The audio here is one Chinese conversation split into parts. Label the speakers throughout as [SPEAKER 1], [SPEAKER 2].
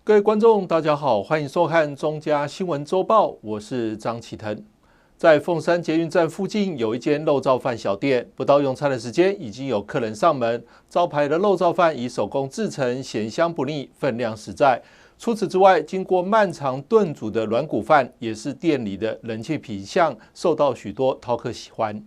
[SPEAKER 1] 各位观众，大家好，欢迎收看中嘉新闻周报，我是张启腾。在凤山捷运站附近有一间肉燥饭小店，不到用餐的时间，已经有客人上门。招牌的肉燥饭以手工制成，咸香不腻，分量实在。除此之外，经过漫长炖煮的软骨饭，也是店里的人气品项，受到许多饕客喜欢。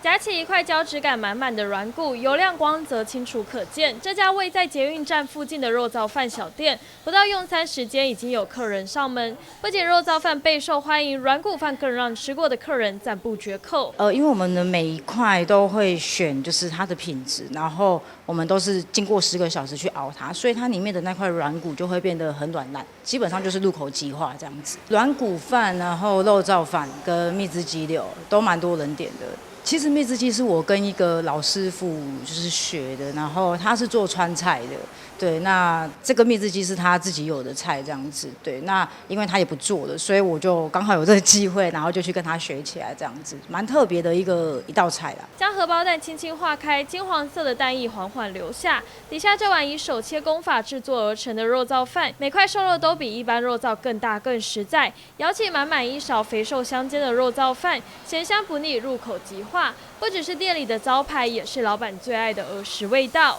[SPEAKER 2] 夹起一块胶质感满满的软骨，油亮光泽清楚可见。这家位在捷运站附近的肉燥饭小店，不到用餐时间已经有客人上门。不仅肉燥饭备受欢迎，软骨饭更让吃过的客人赞不绝口。
[SPEAKER 3] 因为我们的每一块都会选就是它的品质，然后我们都是经过10个小时去熬它，所以它里面的那块软骨就会变得很软烂，基本上就是入口即化这样子。软骨饭，然后肉燥饭跟蜜汁鸡柳都蛮多人点的。其实蜜汁鸡是我跟一个老师傅就是学的，然后他是做川菜的，对，那这个蜜汁鸡是他自己有的菜这样子，对，那因为他也不做了，所以我就刚好有这个机会，然后就去跟他学起来这样子，蛮特别的一道菜啦。
[SPEAKER 2] 将荷包蛋轻轻化开，金黄色的蛋液缓缓流下，底下这碗以手切工法制作而成的肉燥饭，每块瘦肉都比一般肉燥更大更实在，舀起满满一勺肥瘦相间的肉燥饭，咸香不腻，入口即化。不只是店里的招牌，也是老板最爱的儿时味道。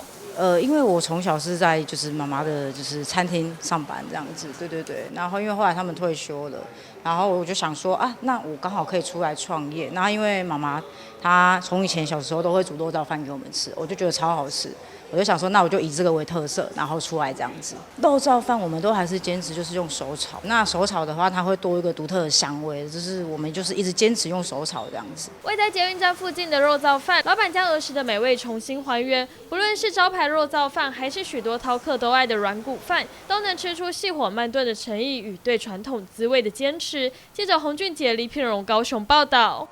[SPEAKER 3] 因为我从小是在就是妈妈的就是餐厅上班这样子，对，然后因为后来他们退休了，然后我就想说啊，那我刚好可以出来创业。然后因为妈妈她从以前小时候都会煮肉燥饭给我们吃，我就觉得超好吃。我就想说，那我就以这个为特色，然后出来这样子。肉燥饭我们都还是坚持就是用手炒，那手炒的话，它会多一个独特的香味，就是我们就是一直坚持用手炒这样子。
[SPEAKER 2] 位在捷运站附近的肉燥饭，老板将儿时的美味重新还原，不论是招牌肉燥饭，还是许多饕客都爱的软骨饭，都能吃出细火慢炖的诚意与对传统滋味的坚持。记者洪俊杰、李品荣高雄报道。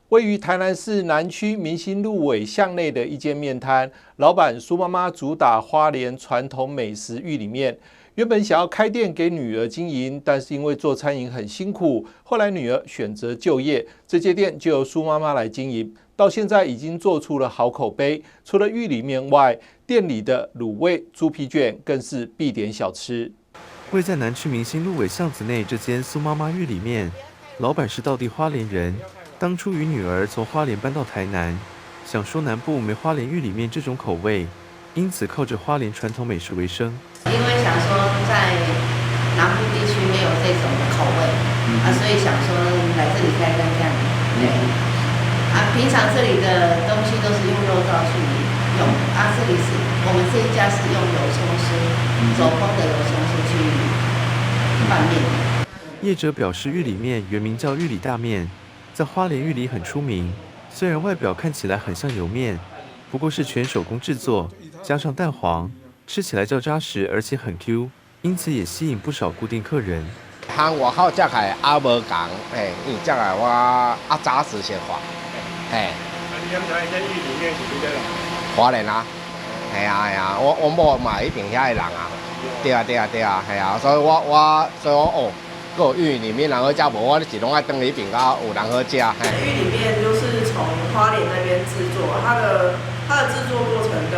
[SPEAKER 1] 位于台南市南区明星路尾巷内的一间面摊，老板苏妈妈主打花莲传统美食玉里面。原本想要开店给女儿经营，但是因为做餐饮很辛苦，后来女儿选择就业，这间店就由苏妈妈来经营。到现在已经做出了好口碑，除了玉里面外，店里的卤味、猪皮卷更是必点小吃。
[SPEAKER 4] 位在南区明星路尾巷子内这间苏妈妈玉里面，老板是道地花莲人。当初与女儿从花莲搬到台南，想说南部没花莲玉里面这种口味，因此靠着花莲传统美食为生。
[SPEAKER 5] 因为想说在南部地区没有这种的口味，所以想说来这里开看看。对，平常这里的东西都是用肉燥去用，这里是我们这一家是用油葱酥，手工的油葱酥去拌面。
[SPEAKER 4] 业者表示，玉里面原名叫玉里大面。在花莲玉里很出名，虽然外表看起来很像油面，不过是全手工制作，加上蛋黄，吃起来较扎实，而且很 Q， 因此也吸引不少固定客人。
[SPEAKER 6] 行外口食起来无共，因为食起来我扎实些化，
[SPEAKER 7] 你刚才在玉里面是在哪？
[SPEAKER 6] 花莲啊，我某嘛一定遐个人啊，对啊，所以我个玉里面人好食，无我是拢爱等你饼到有人好食。
[SPEAKER 8] 玉里面就是从花莲那边制作，它的制作过程跟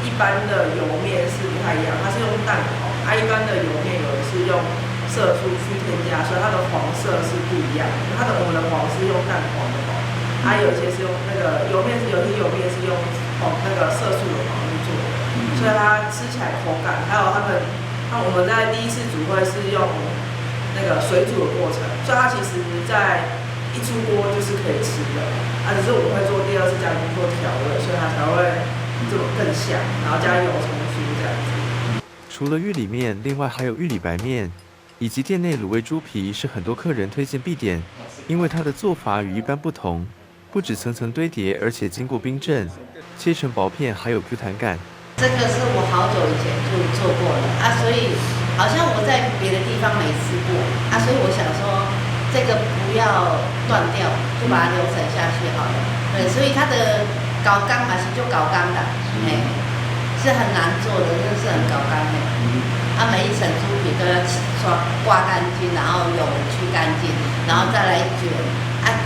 [SPEAKER 8] 一般的油面是不太一样，它是用蛋黄，一般的油面有的是用色素去添加，所以它的黄色是不一样的。我们的黄是用蛋黄的黄，有一些是用那个油面有些油面是用那个色素的黄去做的，所以它吃起来口感，还有我们在第一次煮会是用那个水煮的过程，所以它其实在一出锅就是可以吃的，只是我们会做第二次加工做调味，所以它才会这么更香，然后加油葱酥这样子。
[SPEAKER 4] 除了玉里面，另外还有玉里白面，以及店内卤味猪皮是很多客人推荐必点，因为它的做法与一般不同，不止层层堆叠，而且经过冰镇，切成薄片还有 Q 弹感。
[SPEAKER 5] 这个是我好久以前就做过了所以好像我在别的地方没吃过所以我想说这个不要断掉，就把它留存下去好了。对，所以它的高干还是就高干的，是很难做的，真的是很高干的。每一层猪皮都要刮干净，然后油去干净，然后再来卷，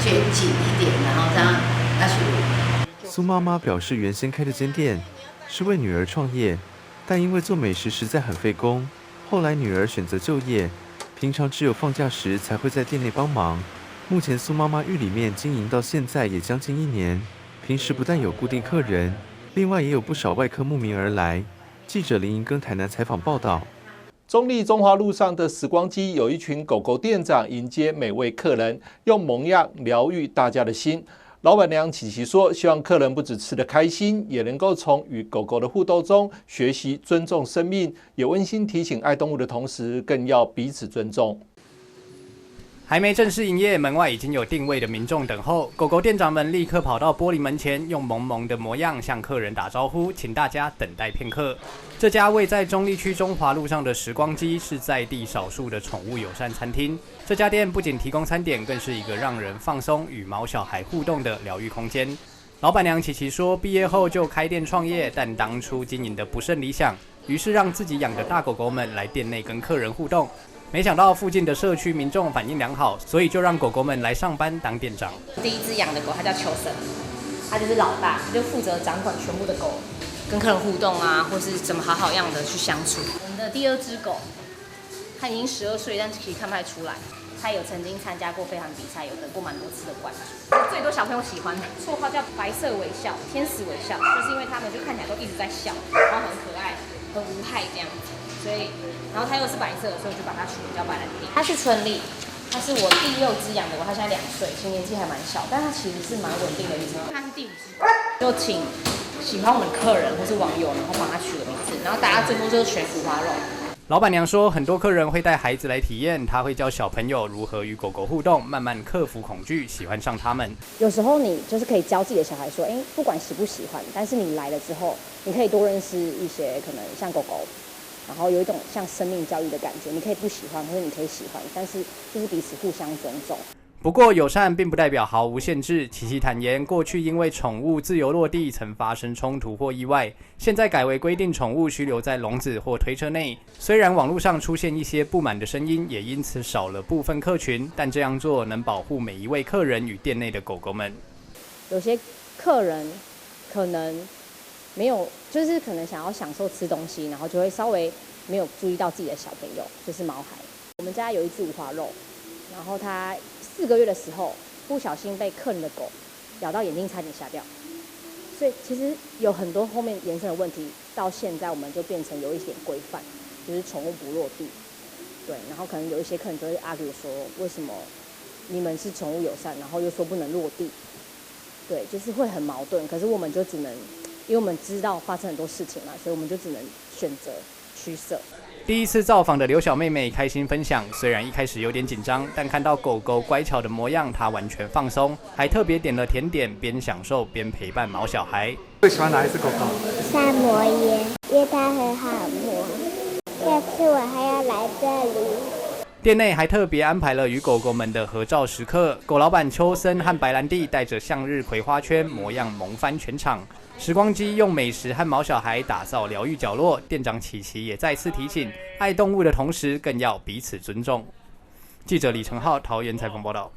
[SPEAKER 5] 卷紧一点，然后这样去。
[SPEAKER 4] 苏妈妈表示，原先开这间店是为女儿创业，但因为做美食实在很费工，后来女儿选择就业，平常只有放假时才会在店内帮忙。目前苏妈妈玉里面经营到现在也将近1年，平时不但有固定客人，另外也有不少外客慕名而来。记者林银庚台南采访报道。
[SPEAKER 1] 中立中华路上的时光机有一群狗狗店长迎接每位客人，用萌样疗愈大家的心。老板娘琪琪说，希望客人不只吃得开心，也能够从与狗狗的互动中学习尊重生命，也温馨提醒爱动物的同时，更要彼此尊重。
[SPEAKER 9] 还没正式营业，门外已经有定位的民众等候。狗狗店长们立刻跑到玻璃门前，用萌萌的模样向客人打招呼，请大家等待片刻。这家位在中立区中华路上的时光机是在地少数的宠物友善餐厅。这家店不仅提供餐点，更是一个让人放松与毛小孩互动的疗愈空间。老板娘琪琪说，毕业后就开店创业，但当初经营的不甚理想，于是让自己养的大狗狗们来店内跟客人互动。没想到附近的社区民众反应良好，所以就让狗狗们来上班当店长。
[SPEAKER 10] 第一只养的狗它叫秋生，它就是老大，它就负责掌管全部的狗，跟客人互动啊，或是怎么好样的去相处。我们的第2只狗，它已经12岁，但其实看不太出来。它有曾经参加过飞盘比赛，有得过蛮多次的冠军，最多小朋友喜欢的。绰号叫白色微笑、天使微笑，就是因为它们就看起来都一直在笑，然后很可爱、很无害这样子。所以，然后它又是白色的，所以我就把它取名叫白兰地。它是春丽，它是我第6只养的狗，它现在2岁，其实年纪还蛮小，但它其实是蛮稳定的一只狗。它是第5只狗，就请喜欢我们的客人或是网友，然后帮它取个名字，然后大家最多就是选五花肉。
[SPEAKER 9] 老板娘说，很多客人会带孩子来体验，她会教小朋友如何与狗狗互动，慢慢克服恐惧，喜欢上它们。
[SPEAKER 11] 有时候你就是可以教自己的小孩说，不管喜不喜欢，但是你来了之后，你可以多认识一些可能像狗狗。然后有一种像生命教育的感觉，你可以不喜欢，或者你可以喜欢，但是就是彼此互相尊重。
[SPEAKER 9] 不过友善并不代表毫无限制。琪琪坦言，过去因为宠物自由落地曾发生冲突或意外，现在改为规定宠物需留在笼子或推车内。虽然网络上出现一些不满的声音，也因此少了部分客群，但这样做能保护每一位客人与店内的狗狗们。
[SPEAKER 11] 有些客人可能没有，就是可能想要享受吃东西，然后就会稍微没有注意到自己的小朋友，就是毛孩。我们家有一只五花肉，然后它4个月的时候不小心被客人的狗咬到眼睛，差点瞎掉。所以其实有很多后面延伸的问题，到现在我们就变成有一点规范，就是宠物不落地。对，然后可能有一些客人就会argue说，为什么你们是宠物友善，然后又说不能落地？对，就是会很矛盾。可是我们就只能。因为我们知道发生很多事情嘛，所以我们就只能选择取舍。
[SPEAKER 9] 第一次造访的刘小妹妹开心分享，虽然一开始有点紧张，但看到狗狗乖巧的模样，她完全放松，还特别点了甜点，边享受边陪伴毛小孩。
[SPEAKER 12] 最喜欢哪一只狗狗？
[SPEAKER 13] 萨摩耶，因为它很好摸。下次我还要来这里。
[SPEAKER 9] 店内还特别安排了与狗狗们的合照时刻，狗老板秋森和白兰地带着向日葵花圈模样萌翻全场。时光机用美食和毛小孩打造疗愈角落，店长琪琪也再次提醒，爱动物的同时更要彼此尊重。记者李成浩桃园采访报道。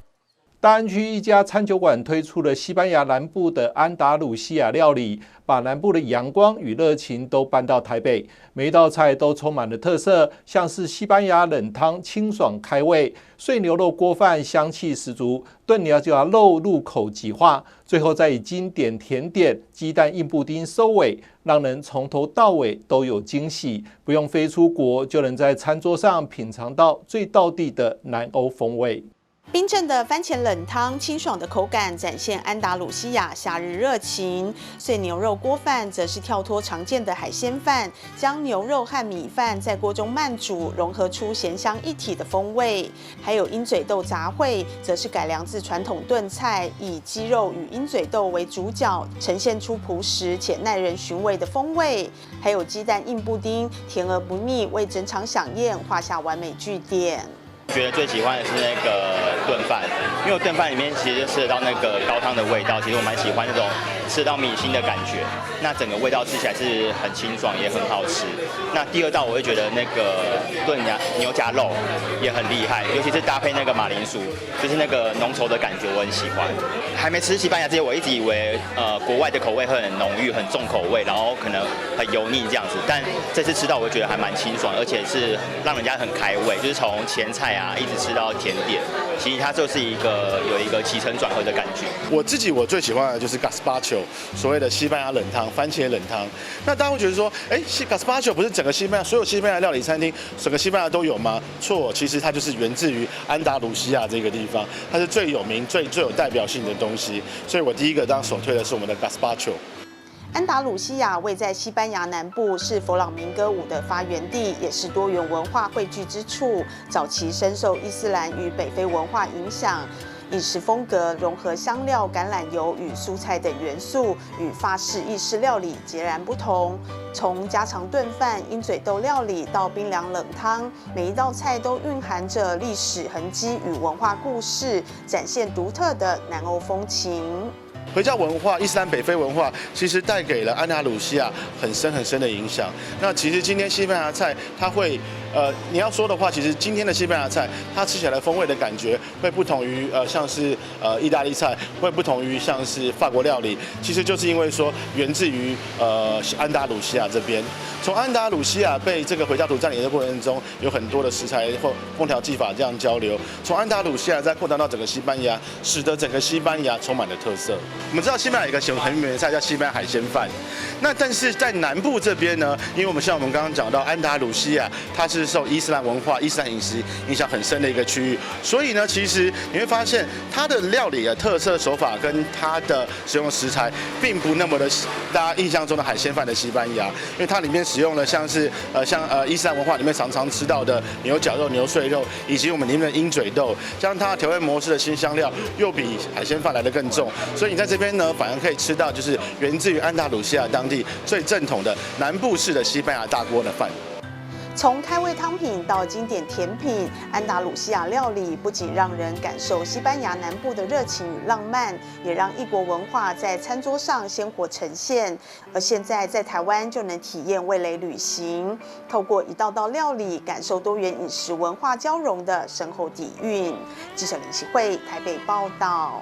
[SPEAKER 1] 大安区一家餐酒馆推出了西班牙南部的安达鲁西亚料理，把南部的阳光与热情都搬到台北。每一道菜都充满了特色，像是西班牙冷汤清爽开胃，碎牛肉锅饭香气十足，炖鸟脚肉入口即化，最后再以经典甜点鸡蛋硬布丁收尾，让人从头到尾都有惊喜，不用飞出国就能在餐桌上品尝到最道地的南欧风味。
[SPEAKER 14] 冰镇的番茄冷汤，清爽的口感展现安达鲁西亚夏日热情。碎牛肉锅饭则是跳脱常见的海鲜饭，将牛肉和米饭在锅中慢煮，融合出咸香一体的风味。还有鹰嘴豆杂烩，则是改良自传统炖菜，以鸡肉与鹰嘴豆为主角，呈现出朴实且耐人寻味的风味。还有鸡蛋硬布丁，甜而不腻，为整场飨宴画下完美句点。
[SPEAKER 15] 觉得最喜欢的是那个炖饭，
[SPEAKER 12] 因为我炖饭里面其实就吃得到那个高汤的味道，其实我蛮喜欢那种吃到米心的感觉。那整个味道吃起来是很清爽，也很好吃。那第二道我会觉得那个炖牛夹肉也很厉害，尤其是搭配那个马铃薯，就是那个浓稠的感觉，我很喜欢。还没吃西班牙之前，我一直以为国外的口味会很浓郁、很重口味，然后可能很油腻这样子。但这次吃到，我觉得还蛮清爽，而且是让人家很开胃，就是从前菜啊一直吃到甜点，其实它就是有一个起承转合的感觉。
[SPEAKER 15] 我最喜欢的就是 gazpacho， 所谓的西班牙冷汤、番茄冷汤。那大家会觉得说，gazpacho 不是整个西班牙所有西班牙料理餐厅整个西班牙都有吗？错，其实它就是源自于安达卢西亚这个地方，它是最有名、最有代表性的东西。所以我第一个当首推的是我们的 gazpacho。
[SPEAKER 14] 安达卢西亚位在西班牙南部，是佛朗明哥舞的发源地，也是多元文化汇聚之处。早期深受伊斯兰与北非文化影响，饮食风格融合香料、橄榄油与蔬菜等元素，与法式、意式料理截然不同。从家常炖饭、鹰嘴豆料理到冰凉冷汤，每一道菜都蕴含着历史痕迹与文化故事，展现独特的南欧风情。
[SPEAKER 15] 回教文化、伊斯兰北非文化，其实带给了安达卢西亚很深的影响。那其实今天西班牙菜，它会，你要说的话，其实今天的西班牙菜，它吃起来的风味的感觉会不同于像是意大利菜，会不同于像是法国料理。其实就是因为说源自于安达卢西亚这边。从安达卢西亚被这个回教徒占领的过程中，有很多的食材或烹调技法这样交流。从安达卢西亚再扩张到整个西班牙，使得整个西班牙充满了特色。我们知道西班牙有一个很有名的菜叫西班牙海鲜饭，那但是在南部这边呢，因为我们刚刚讲到安达卢西亚，它是受伊斯兰文化、伊斯兰饮食影响很深的一个区域，所以呢，其实你会发现它的料理的特色手法跟它的使用食材，并不那么的大家印象中的海鲜饭的西班牙，因为它里面使用了像是伊斯兰文化里面常常吃到的牛绞肉、牛碎肉，以及我们里面的鹰嘴豆，加上它的调味模式的新香料，又比海鲜饭来得更重，所以你在这边呢，反而可以吃到就是源自于安达卢西亚当地最正统的南部式的西班牙大锅的饭。
[SPEAKER 14] 从开胃汤品到经典甜品，安达卢西亚料理不仅让人感受西班牙南部的热情与浪漫，也让异国文化在餐桌上鲜活呈现。而现在在台湾就能体验味蕾旅行，透过一道道料理，感受多元饮食文化交融的深厚底蕴。记者林希慧台北报道。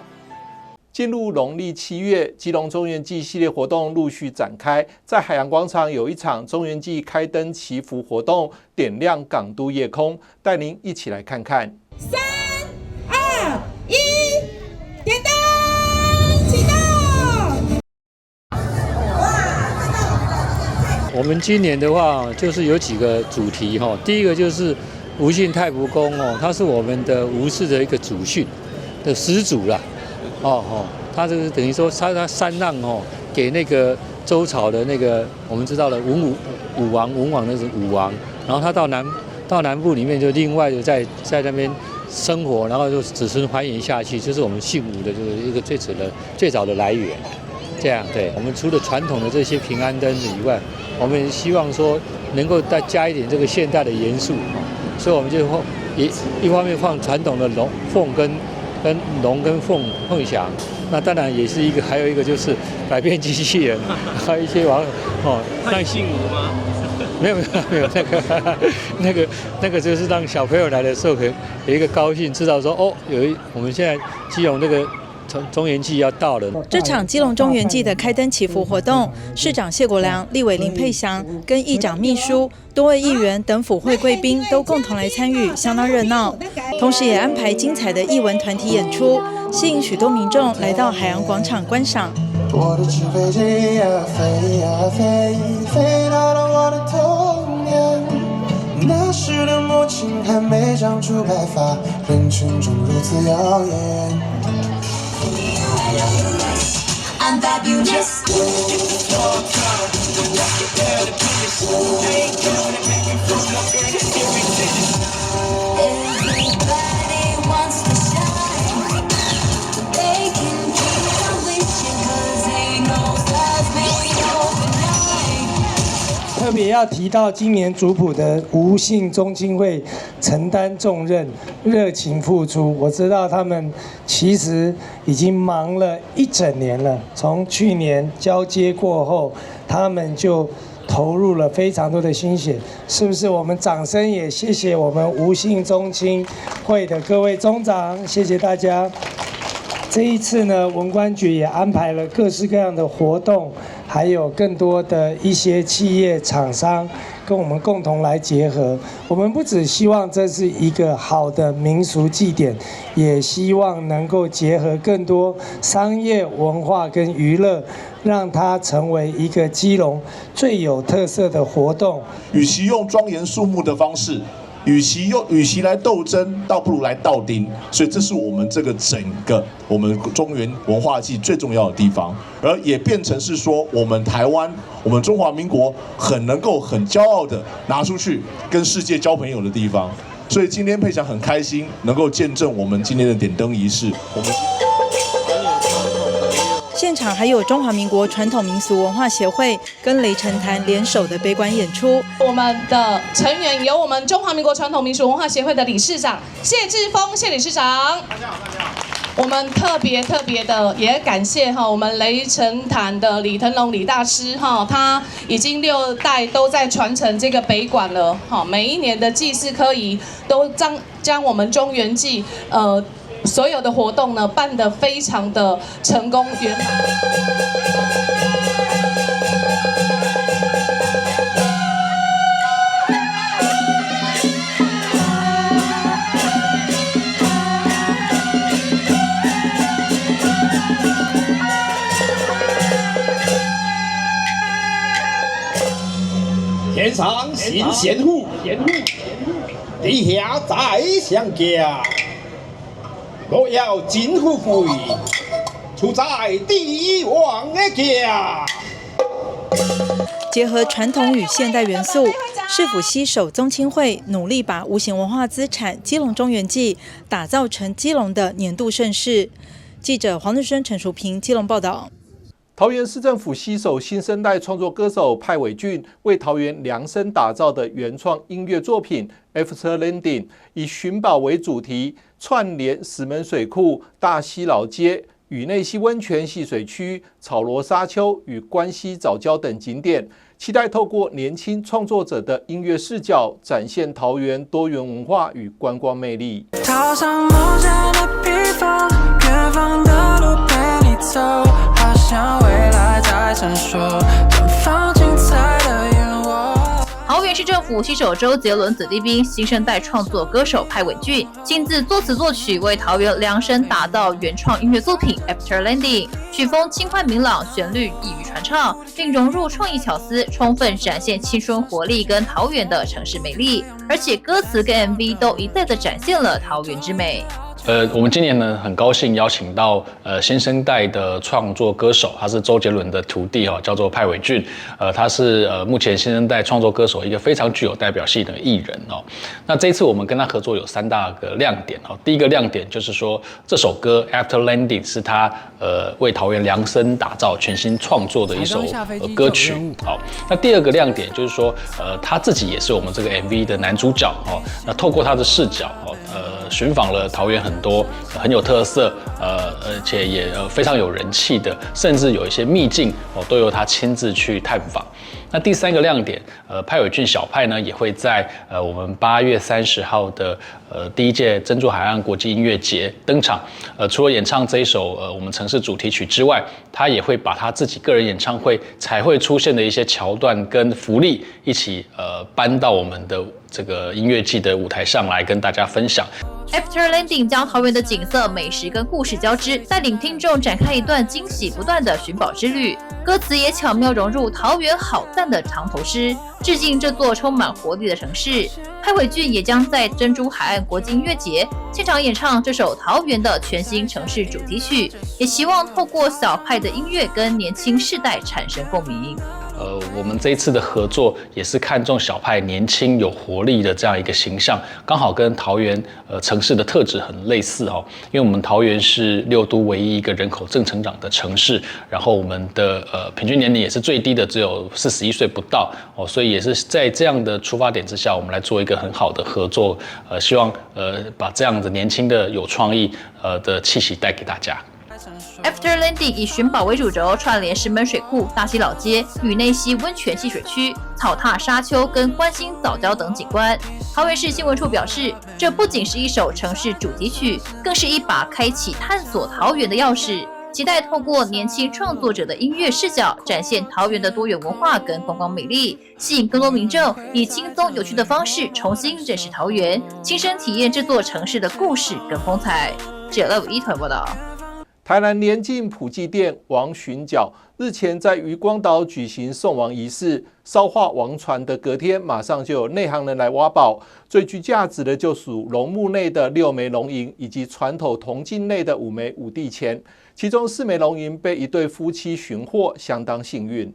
[SPEAKER 1] 进入农历7月，基隆中元祭系列活动陆续展开。在海洋广场有一场中元祭开灯祈福活动，点亮港都夜空，带您一起来看看。
[SPEAKER 16] 3、2、1，点灯，启动！
[SPEAKER 17] 我们今年的话，就是有几个主题哈。第一个就是吴姓太仆公哦，他是我们的吴氏的一个祖训的始祖啦。他这个等于说他禅让给那个周朝的那个我们知道的文王那是武王，然后他到南部里面就另外的在那边生活，然后就子孙繁衍下去，就是我们姓吴的这个一个最早的来源。这样对，我们除了传统的这些平安灯以外，我们希望说能够再加一点这个现代的元素，所以我们就一方面放传统的凤跟龙跟凤翔，那当然也是还有一个就是改变机器人，还有一些让姓吴吗？没有，那个就是让小朋友来的时候可以有一个高兴，知道说我们现在基隆那个中元祭要到了。
[SPEAKER 18] 这场基隆中元祭的开灯祈福活动，市长谢国良、立委林佩祥跟议长秘书、多位议员等府会贵宾都共同来参与，相当热闹。同时也安排精彩的艺文团体演出，吸引许多民众来到海洋广场观赏。我的纸飞机呀飞呀飞，飞到了我的童年。那时的母亲还没长出白发，人群中如此耀眼。I'm fabulous. Everybody wants to shine. They can keep on wishing 'cause they know stars may overnight.
[SPEAKER 19] 特别要提到今年主普的吴姓中亲会承担重任，热情付出。我知道他们其实已经忙了1整年了，从去年交接过后，他们就投入了非常多的心血，是不是？我们掌声也谢谢我们吴姓宗亲会的各位宗长，谢谢大家。这一次呢，文管局也安排了各式各样的活动，还有更多的一些企业厂商跟我们共同来结合。我们不只希望这是一个好的民俗祭典，也希望能够结合更多商业文化跟娱乐，让它成为一个基隆最有特色的活动。
[SPEAKER 20] 与其用庄严肃穆的方式，与其来斗争，倒不如来道丁。所以这是我们这个整个我们中原文化祭最重要的地方，而也变成是说我们台湾，我们中华民国能够很骄傲的拿出去跟世界交朋友的地方。所以今天佩祥很开心能够见证我们今天的点灯仪式。
[SPEAKER 18] 现场还有中华民国传统民俗文化协会跟雷神坛联手的北管演出。
[SPEAKER 21] 我们的成员有我们中华民国传统民俗文化协会的理事长谢志峰谢理事长。大家好，大家好。我们特别的也感谢我们雷神坛的李腾龙李大师他已经6代都在传承这个北管了每一年的祭祀科仪都将我们中原祭所有的活动呢办得非常的成功圆满。
[SPEAKER 22] 天上新鲜户，地下再相加。我要金富贵，处在帝王的家。
[SPEAKER 18] 结合传统与现代元素，市府携手宗亲会，努力把无形文化资产基隆中原祭打造成基隆的年度盛事。记者黄日升、陈淑平基隆报道。
[SPEAKER 1] 桃园市政府携手新生代创作歌手派伟俊，为桃园量身打造的原创音乐作品《After Landing》，以寻宝为主题，串联石门水库、大溪老街、宇内溪温泉戏水区、草罗沙丘与关西早礁等景点，期待透过年轻创作者的音乐视角，展现桃园多元文化与观光魅力。
[SPEAKER 23] 套上梦想的披风，远方的路陪你走，好像未来在闪烁，绽放精彩的烟火。
[SPEAKER 24] 桃园市政府携手周杰伦、子弟兵新生代创作歌手派伟俊，亲自作词作曲，为桃园量身打造原创音乐作品《After Landing》，曲风轻快明朗，旋律易于传唱，并融入创意巧思，充分展现青春活力跟桃园的城市美丽，而且歌词跟 MV 都一再的展现了桃园之美。
[SPEAKER 25] 我们今年呢很高兴邀请到新生代的创作歌手，他是周杰伦的徒弟叫做派伟俊，他是目前新生代创作歌手一个非常具有代表性的艺人那这一次我们跟他合作有3大个亮点第一个亮点就是说这首歌 After Landing 是他为桃园量身打造全新创作的一首歌曲那第二个亮点就是说他自己也是我们这个 MV 的男主角那透过他的视角寻访了桃园很多很有特色，而且也非常有人气的，甚至有一些秘境都由他亲自去探访。那第3个亮点，派伟俊小派呢也会在我们8月30号的第1届珍珠海岸国际音乐节登场。除了演唱这一首我们城市主题曲之外，他也会把他自己个人演唱会才会出现的一些桥段跟福利一起搬到我们的这个音乐季的舞台上来跟大家分享。
[SPEAKER 24] After Landing 将桃园的景色、美食跟故事交织，带领听众展开一段惊喜不断的寻宝之旅。歌词也巧妙融入桃园好赞的长头诗，致敬这座充满活力的城市。派伟俊也将在珍珠海岸国际音乐节现场演唱这首桃园的全新城市主题曲，也希望透过小派的音乐跟年轻世代产生共鸣。
[SPEAKER 25] 我们这一次的合作也是看重小派年轻有活力的这样一个形象，刚好跟桃园城市的特质很类似哦。因为我们桃园是6都唯一一个人口正成长的城市，然后我们的平均年龄也是最低的，只有41岁不到哦，所以也是在这样的出发点之下，我们来做一个很好的合作，希望把这样的年轻的有创意的气息带给大家。
[SPEAKER 24] After Landing 以寻宝为主轴，串联石门水库、大溪老街与内溪温泉戏水区、草踏沙丘跟关心早教等景观。桃园市新闻处表示，这不仅是一首城市主题曲，更是一把开启探索桃园的钥匙。期待透过年轻创作者的音乐视角，展现桃园的多元文化跟观光美丽，吸引更多民众以轻松有趣的方式重新认识桃园，亲身体验这座城市的故事跟风采。记者1团报道。
[SPEAKER 1] 台南连晋普济殿王巡角日前在渔光岛举行送王仪式，烧化王船的隔天，马上就有内行人来挖宝。最具价值的就属龙墓内的6枚龙银，以及船头铜镜内的5枚五帝钱，其中4枚龙银被一对夫妻寻获，相当幸运。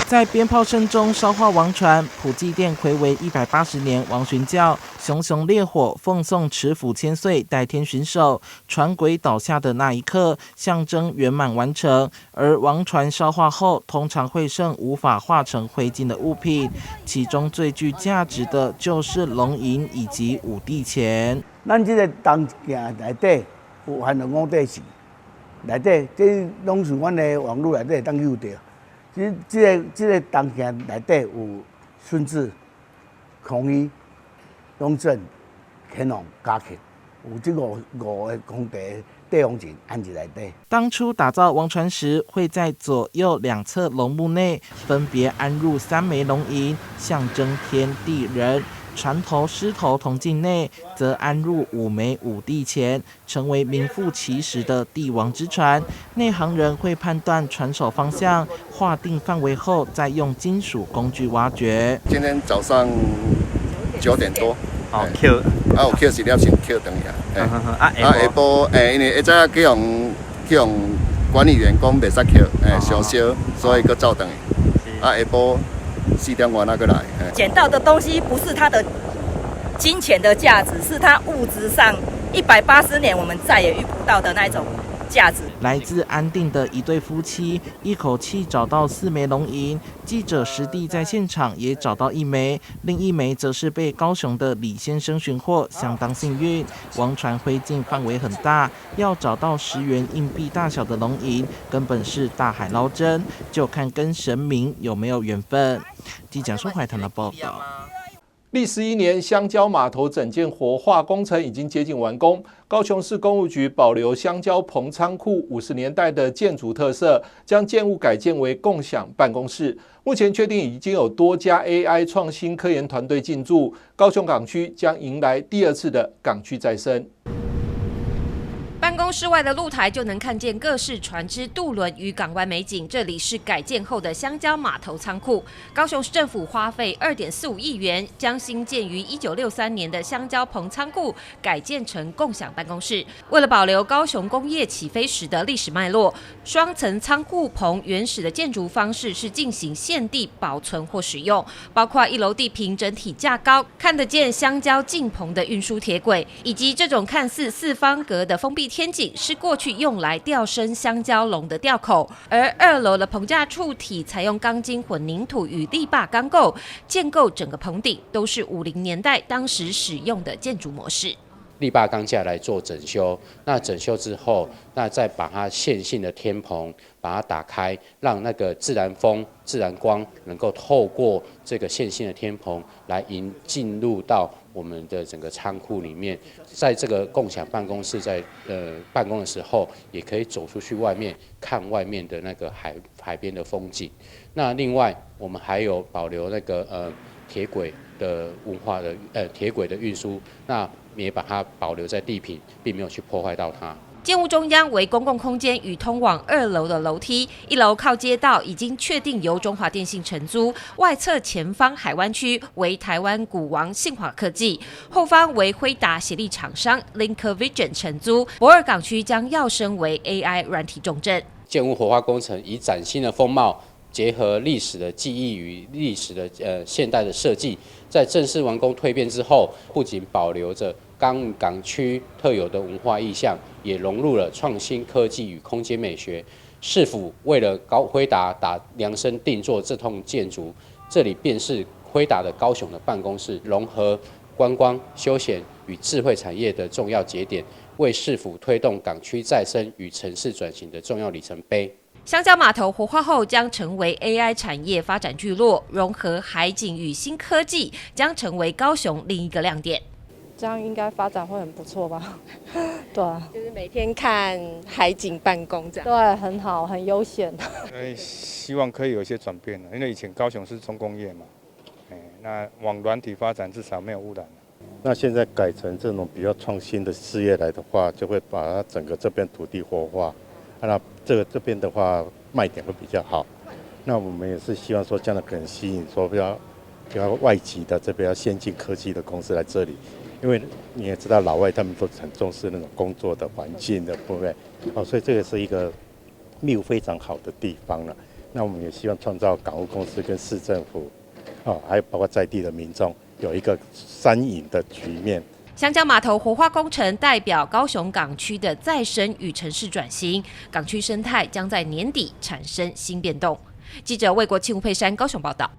[SPEAKER 2] 在鞭炮声中烧化王船，普济殿睽违180年王巡教，熊熊烈火奉送持斧千岁，代天巡守。船轨倒下的那一刻，象征圆满完成。而王船烧化后，通常会剩无法化成灰烬的物品，其中最具价值的就是龙银以及五帝钱。
[SPEAKER 3] 咱这个东镜内底有含了5帝钱，内底这拢是阮的网络内底当有着。这个东镜内底有孙子、孔乙、雍正、乾隆、嘉庆，有这5个皇帝帝王钱安置内底。
[SPEAKER 2] 当初打造王船时，会在左右2侧龙墓内分别安入3枚龙银，象征天地人。船头狮头铜镜内则安入5枚五帝钱，成为名副其实的帝王之船。内行人会判断船首方向，划定范围后，再用金属工具挖掘。
[SPEAKER 6] 今天早上9点多，Q， 有 Q 是了先 Q 等一下，下晡因为早去用管理员讲袂使 Q， 上烧，所以佮照等。下晡4点外那个来。
[SPEAKER 7] 捡到的东西不是它的金钱的价值，是它物质上180年我们再也遇不到的那种价值。
[SPEAKER 2] 来自安定的一对夫妻，一口气找到4枚龙银。记者实地在现场也找到1枚，另1枚则是被高雄的李先生寻获，相当幸运。王船灰烬范围很大，要找到10元硬币大小的龙银，根本是大海捞针，就看跟神明有没有缘分。记者苏怀谈的报道。
[SPEAKER 1] 历时1年，香蕉码头整件活化工程已经接近完工。高雄市工务局保留香蕉棚仓库50年代的建筑特色，将建物改建为共享办公室。目前确定已经有多家 AI 创新科研团队进驻，高雄港区将迎来第2次的港区再生。
[SPEAKER 8] 办公室外的露台就能看见各式船只、渡轮与港湾美景。这里是改建后的香蕉码头仓库。高雄市政府花费2.45亿元，将新建于1963年的香蕉棚仓库改建成共享办公室。为了保留高雄工业起飞时的历史脉络，双层仓库棚原始的建筑方式是进行现地保存或使用，包括1楼地坪整体架高，看得见香蕉进棚的运输铁轨，以及这种看似4方格的封闭天井是过去用来吊升香蕉笼的吊口，而2楼的棚架柱体采用钢筋混凝土与力霸钢构建构，整个棚顶都是50年代当时使用的建筑模式。
[SPEAKER 26] 力霸钢架来做整修，那整修之后，那再把它线性的天棚把它打开，让那个自然风、自然光能够透过这个线性的天棚来进入到我们的整个仓库里面。在这个共享办公室在办公的时候，也可以走出去外面看外面的那个海边的风景。那另外我们还有保留那个铁轨的文化的铁轨的运输，那也把它保留在地坪，并没有去破坏到它。
[SPEAKER 8] 建物中央为公共空间与通往2楼的楼梯，1楼靠街道已经确定由中华电信承租，外侧前方海湾区为台湾股王信华科技，后方为辉达协力厂商 Link Vision 承租，博尔港区将跃升为 AI 软体重镇。
[SPEAKER 26] 建物活化工程以崭新的风貌，结合历史的记忆与历史的现代的设计，在正式完工蜕变之后，不仅保留着港区特有的文化意象，也融入了创新科技与空间美学。市府为了辉达量身定做这栋建筑，这里便是辉达的高雄的办公室，融合观光、休闲与智慧产业的重要节点，为市府推动港区再生与城市转型的重要里程碑。
[SPEAKER 8] 香蕉码头活化后将成为 AI 产业发展聚落，融合海景与新科技，将成为高雄另一个亮点。
[SPEAKER 4] 这样应该发展会很不错吧？对啊，就是每天看海景办公这样。对，很好，很悠闲。
[SPEAKER 5] 希望可以有一些转变了，因为以前高雄是重工业嘛，那往软体发展至少没有污染。
[SPEAKER 9] 那现在改成这种比较创新的事业来的话，就会把它整个这边土地活化，那这边的话卖点会比较好。那我们也是希望说这样的可能吸引说比较外籍的这边先进科技的公司来这里。因为你也知道，老外他们都很重视那种工作的环境的部分，所以这个是一个密度非常好的地方了。那我们也希望创造港务公司跟市政府，还有包括在地的民众有一个三赢的局面。
[SPEAKER 8] 香蕉码头活化工程代表高雄港区的再生与城市转型，港区生态将在年底产生新变动。记者魏国庆、吴佩珊高雄报道。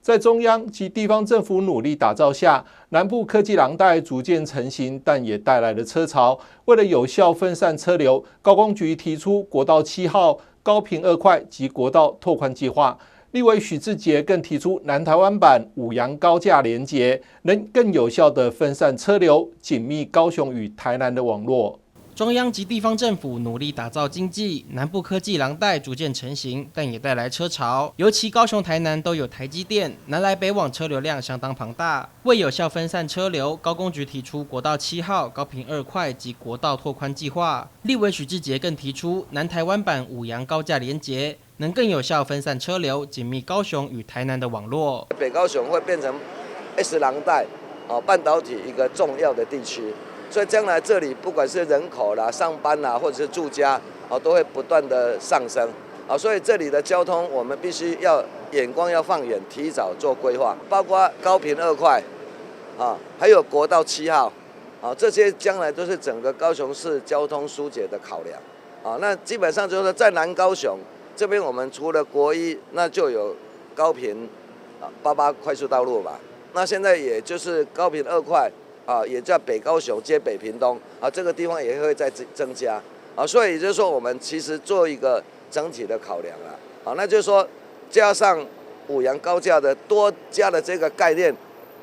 [SPEAKER 1] 在中央及地方政府努力打造下，南部科技廊带逐渐成型，但也带来了车潮。为了有效分散车流，高工局提出国道7号高屏2块及国道拓宽计划。立委许智杰更提出南台湾版五杨高架连结，能更有效地分散车流，紧密高雄与台南的网络。
[SPEAKER 2] 中央及地方政府努力打造经济，南部科技廊带逐渐成型，但也带来车潮。尤其高雄、台南都有台积电，南来北往车流量相当庞大。为有效分散车流，高工局提出国道7号高屏2块及国道拓宽计划。立委许智杰更提出南台湾版五杨高架连结，能更有效分散车流，紧密高雄与台南的网络。
[SPEAKER 10] 北高雄会变成 S 廊带半导体一个重要的地区。所以将来这里不管是人口啦、上班啦，或者是住家，都会不断的上升，所以这里的交通我们必须要眼光要放远，提早做规划，包括高屏2块，还有国道7号，这些将来都是整个高雄市交通疏解的考量，那基本上就是说在南高雄这边，我们除了国一，那就有高屏88快速道路嘛，那现在也就是高屏2块。也叫北高雄接北屏东这个地方也会再增加所以也就是说，我们其实做一个整体的考量那就是说，加上五杨高架的多加的这个概念，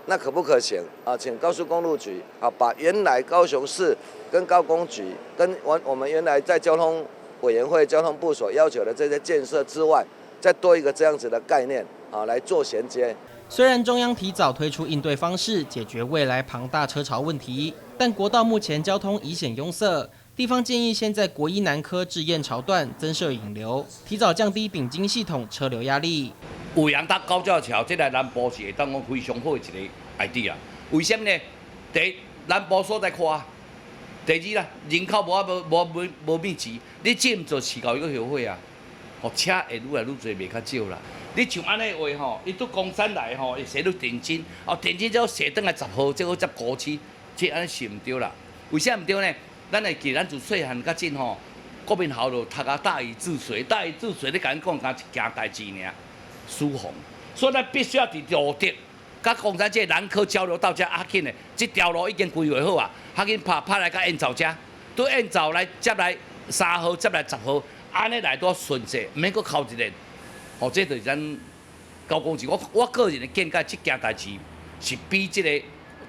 [SPEAKER 10] 那可不可行请高速公路局把原来高雄市跟高工局跟我们原来在交通委员会、交通部所要求的这些建设之外，再多一个这样子的概念来做衔接。
[SPEAKER 2] 虽然中央提早推出应对方式解决未来庞大车潮问题，但国道目前交通疑险拥塞，地方建议先在国一南科至燕巢段增设引流，提早降低丙金系统车流压力。
[SPEAKER 11] 五杨搭高架桥，这在南部是会当讲非常好的一个 idea。为什么呢？第一，南部所在宽；第二啦，人口无密集，你这唔做市郊一个协会车会愈来愈多，袂较少啦。你像安尼话吼，伊拄公山来吼，会写到电金，电金之后写登来10号，最后接高市，这安尼是唔对啦。为啥唔对呢？咱会记咱自细汉较真吼，国民校就读大禹治水，大禹治水你甲咱讲一件代志尔，疏洪。所以咱必须要伫路德，甲公山这南科交流道遮紧的，这条路已经规划好紧拍来甲燕巢遮，对燕巢来接来3号，接来10号，安尼来都顺势，唔免搁靠一个。这就是咱高工局，我个人的见解，这件代志是比这个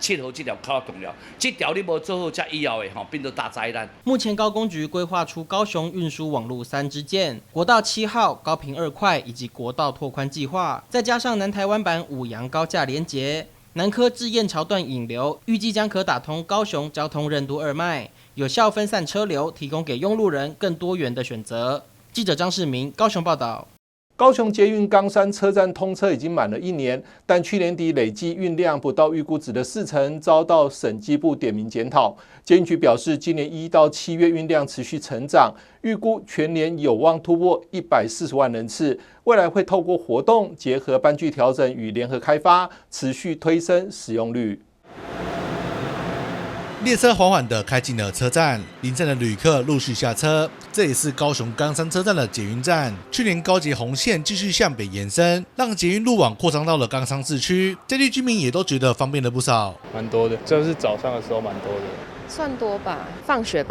[SPEAKER 11] 7号这条较重要。这条你无做好，才以后的变做大灾难。
[SPEAKER 2] 目前高工局规划出高雄运输网路3支箭，国道7号高屏2块以及国道拓宽计划，再加上南台湾版五杨高架连结，南科至燕巢段引流，预计将可打通高雄交通任督2脉，有效分散车流，提供给用路人更多元的选择。记者张世明高雄报道。
[SPEAKER 1] 高雄捷运冈山车站通车已经满了1年，但去年底累计运量不到预估值的40%，遭到审计部点名检讨。捷运局表示，今年1到7月运量持续成长，预估全年有望突破140万人次。未来会透过活动结合班距调整与联合开发，持续推升使用率。
[SPEAKER 12] 列车缓缓地开进了车站，临站的旅客陆续下车。这也是高雄冈山车站的捷运站。去年高捷红线继续向北延伸，让捷运路网扩张到了冈山市区，在地居民也都觉得方便了不少。
[SPEAKER 13] 蛮多的，就是早上的时候蛮多的。
[SPEAKER 14] 算多吧，放学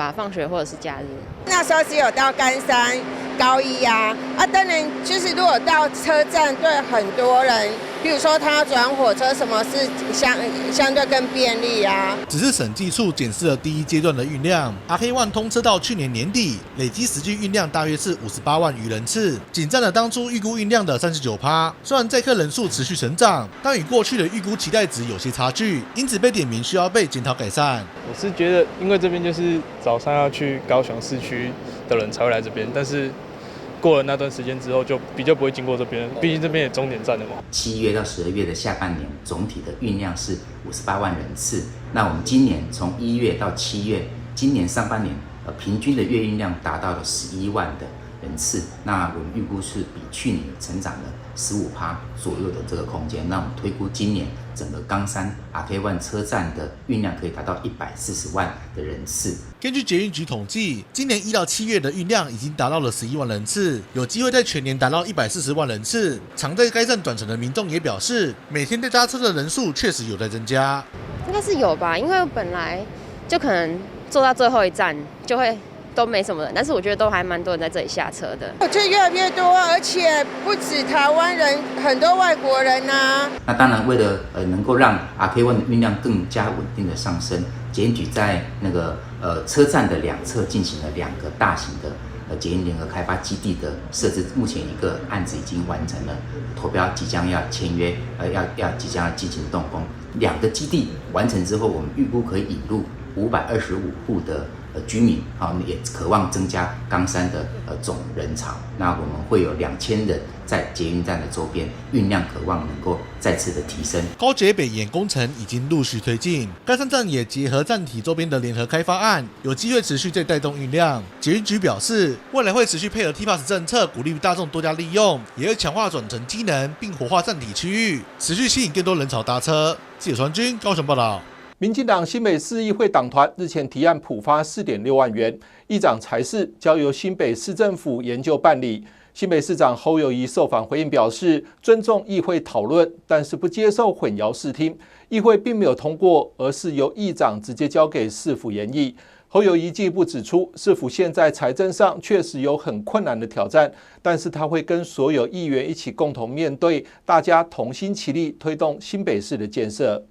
[SPEAKER 14] 或者是假日。
[SPEAKER 15] 那时候只有到冈山、高一啊，当然就是如果到车站，对很多人，比如说他要转火车，什么是相对更便利啊。
[SPEAKER 12] 只是审计处检视了第一阶段的运量 ，RK1 通车到去年年底，累积实际运量大约是58万余人次，仅占了当初预估运量的39%。虽然载客人数持续成长，但与过去的预估期待值有些差距，因此被点名需要被检讨改善。
[SPEAKER 13] 我是觉得，因为这边就是早上要去高雄市区的人才会来这边，但是过了那段时间之后，就比较不会经过这边，毕竟这边也终点站的嘛。
[SPEAKER 16] 7月到12月的下半年，总体的运量是58万人次。那我们今年从1月到7月，今年上半年平均的月运量达到了11万的人次。那我们预估是比去年成长了15%左右的这个空间。那我们推估今年整个冈山 RK1 车站的运量可以达到140万的人次。
[SPEAKER 12] 根据捷运局统计，今年1到7月的运量已经达到了11万人次，有机会在全年达到140万人次。常在该站转乘的民众也表示，每天在搭车的人数确实有在增加。
[SPEAKER 14] 应该是有吧，因为本来就可能坐到最后一站就会都没什么人，但是我觉得都还蛮多人在这里下车的。
[SPEAKER 15] 我觉得越来越多，而且不止台湾人，很多外国人啊。
[SPEAKER 16] 那当然，为了能够让 RK1 的运量更加稳定的上升，捷运局在那个车站的两侧进行了2个大型的捷运联合开发基地的设置。目前一个案子已经完成了，投标即将要签约，即将要进行动工。2个基地完成之后，我们预估可以引入525户的居民，也渴望增加冈山的总人潮。那我们会有2000人在捷运站的周边，运量渴望能够再次的提升。
[SPEAKER 12] 高捷北延工程已经陆续推进，冈山站也结合站体周边的联合开发案，有机会持续再带动运量。捷运局表示，未来会持续配合 T-Pass 政策，鼓励大众多加利用，也会强化转乘机能，并活化站体区域，持续吸引更多人潮搭车。记者传军高雄报道。
[SPEAKER 1] 民进党新北市议会党团日前提案普发4.6万元，议长柴氏交由新北市政府研究办理。新北市长侯友宜受访回应表示，尊重议会讨论，但是不接受混淆视听。议会并没有通过，而是由议长直接交给市府研议。侯友宜进一步指出，市府现在财政上确实有很困难的挑战，但是他会跟所有议员一起共同面对，大家同心齐力推动新北市的建设。